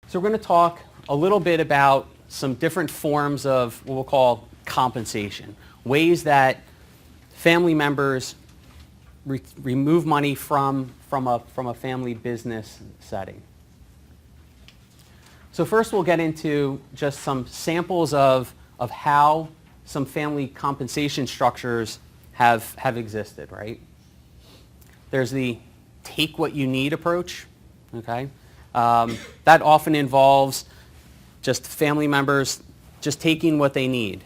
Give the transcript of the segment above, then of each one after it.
So we're going to talk a little bit about some different forms of what we'll call compensation, ways that family members remove money from a family business setting. So first we'll get into just some samples of how some family compensation structures have existed, right? There's the take what you need approach, okay? That often involves just family members just taking what they need.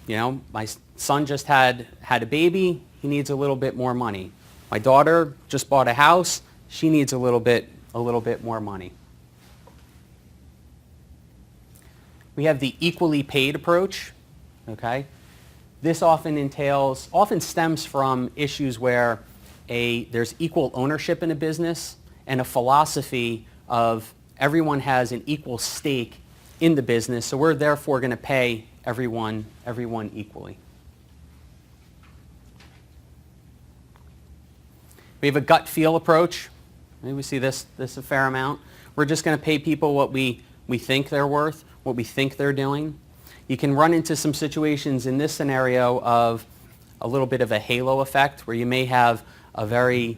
You know, my son just had a baby, he needs a little bit more money. My daughter just bought a house, she needs a little bit more money. We have the equally paid approach, okay? This often stems from issues where there's equal ownership in a business and a philosophy of everyone has an equal stake in the business, so we're therefore going to pay everyone equally. We have a gut feel approach. Maybe we see this a fair amount. We're just going to pay people what we think they're worth, what we think they're doing. You can run into some situations in this scenario of a little bit of a halo effect where you may have a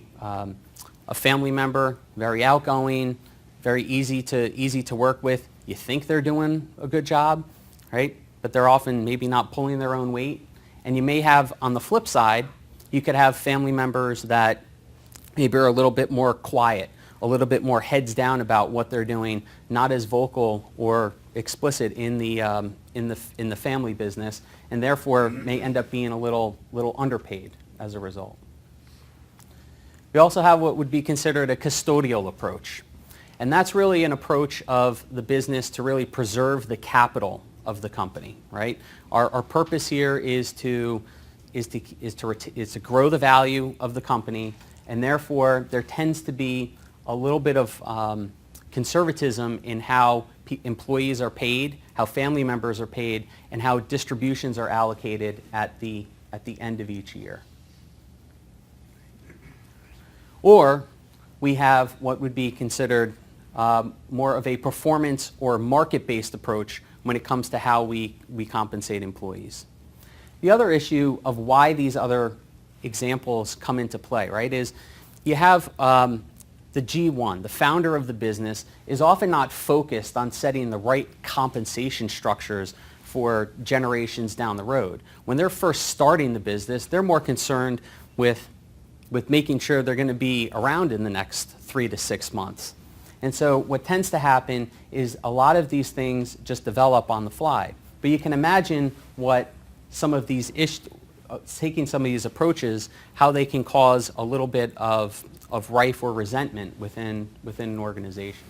family member, very outgoing, very easy to work with. You think they're doing a good job, right? But they're often maybe not pulling their own weight. And you may have, on the flip side, you could have family members that maybe are a little bit more quiet, a little bit more heads down about what they're doing, not as vocal or explicit in the family business, and therefore may end up being a little underpaid as a result. We also have what would be considered a custodial approach. And that's really an approach of the business to really preserve the capital of the company, right? Our purpose here is to grow the value of the company, and therefore there tends to be a little bit of conservatism in how employees are paid, how family members are paid, and how distributions are allocated at the end of each year. Or we have what would be considered more of a performance or market-based approach when it comes to how we compensate employees. The other issue of why these other examples come into play, right, is you have the G1, the founder of the business, is often not focused on setting the right compensation structures for generations down the road. When they're first starting the business, they're more concerned with making sure they're going to be around in the next 3 to 6 months. And so what tends to happen is a lot of these things just develop on the fly. But you can imagine what some of these taking some of these approaches, how they can cause a little bit of rife or resentment within an organization.